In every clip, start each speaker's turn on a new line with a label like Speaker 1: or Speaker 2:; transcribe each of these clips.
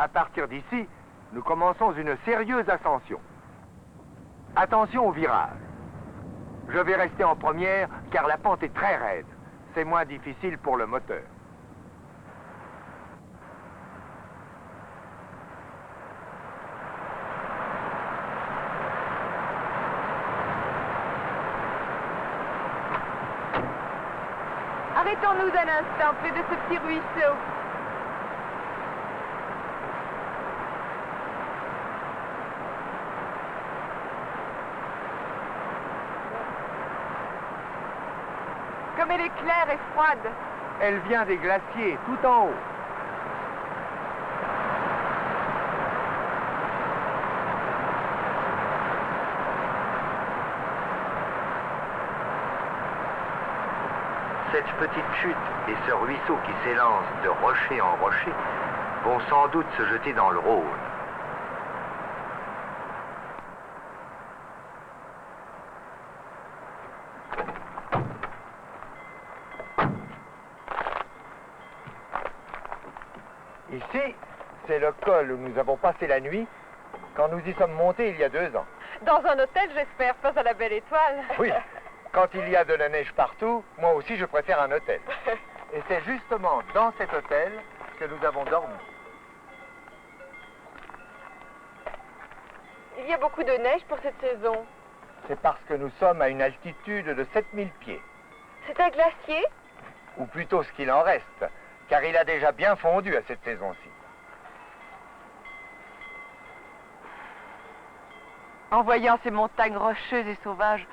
Speaker 1: À partir d'ici, nous commençons une sérieuse ascension. Attention au virage. Je vais rester en première car la pente est très raide. C'est moins difficile pour le moteur.
Speaker 2: Arrêtons-nous d'un instant près de ce petit ruisseau. Comme elle est claire et froide.
Speaker 1: Elle vient des glaciers, tout en haut. Cette petite chute et ce ruisseau qui s'élance de rocher en rocher vont sans doute se jeter dans le Rhône. Ici, c'est le col où nous avons passé la nuit quand nous y sommes montés il y a 2 ans.
Speaker 2: Dans un hôtel, j'espère, pas à la Belle Étoile.
Speaker 1: Oui, quand il y a de la neige partout, moi aussi je préfère un hôtel. Et c'est justement dans cet hôtel que nous avons dormi.
Speaker 2: Il y a beaucoup de neige pour cette saison.
Speaker 1: C'est parce que nous sommes à une altitude de 7000 pieds.
Speaker 2: C'est un glacier?
Speaker 1: Ou plutôt ce qu'il en reste, car il a déjà bien fondu à cette saison-ci.
Speaker 2: En voyant ces montagnes rocheuses et sauvages,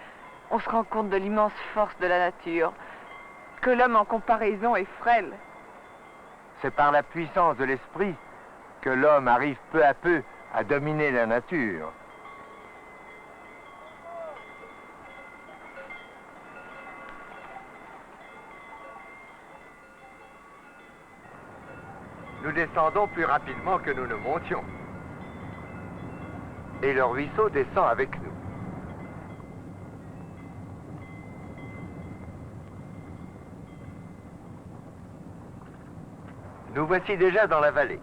Speaker 2: on se rend compte de l'immense force de la nature, que l'homme en comparaison est frêle.
Speaker 1: C'est par la puissance de l'esprit que l'homme arrive peu à peu à dominer la nature. Nous descendons plus rapidement que nous ne montions. Et le ruisseau descend avec nous. Nous voici déjà dans la vallée.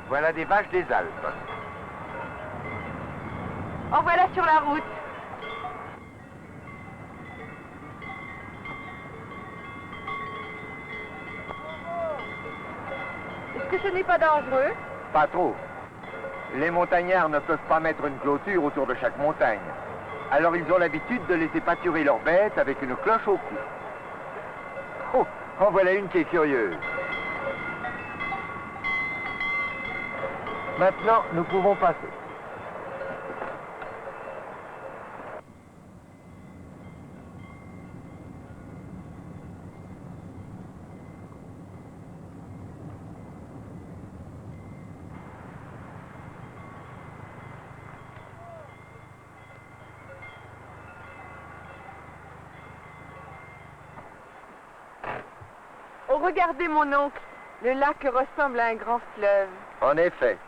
Speaker 1: Voilà des vaches des Alpes.
Speaker 2: En voilà sur la route. Est-ce que ce n'est pas dangereux?
Speaker 1: Pas trop. Les montagnards ne peuvent pas mettre une clôture autour de chaque montagne. Alors ils ont l'habitude de laisser pâturer leurs bêtes avec une cloche au cou. Oh, en voilà une qui est curieuse. Maintenant, nous pouvons passer.
Speaker 2: Oh, regardez mon oncle. Le lac ressemble à un grand fleuve.
Speaker 1: En effet.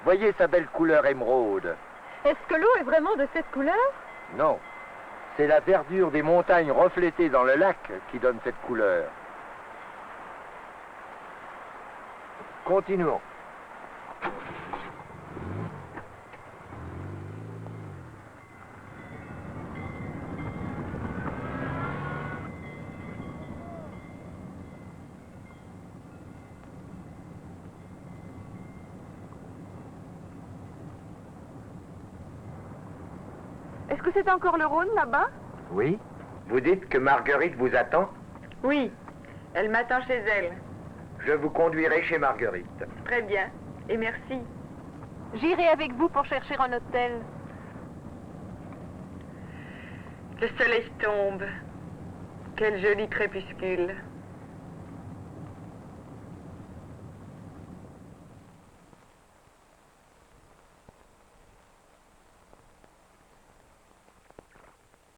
Speaker 1: Voyez sa belle couleur émeraude.
Speaker 2: Est-ce que l'eau est vraiment de cette couleur?
Speaker 1: Non. C'est la verdure des montagnes reflétées dans le lac qui donne cette couleur. Continuons.
Speaker 2: Est-ce que c'est encore le Rhône là-bas?
Speaker 1: Oui. Vous dites que Marguerite vous attend?
Speaker 2: Oui. Elle m'attend chez elle.
Speaker 1: Je vous conduirai chez Marguerite.
Speaker 2: Très bien. Et merci. J'irai avec vous pour chercher un hôtel. Le soleil tombe. Quel joli crépuscule.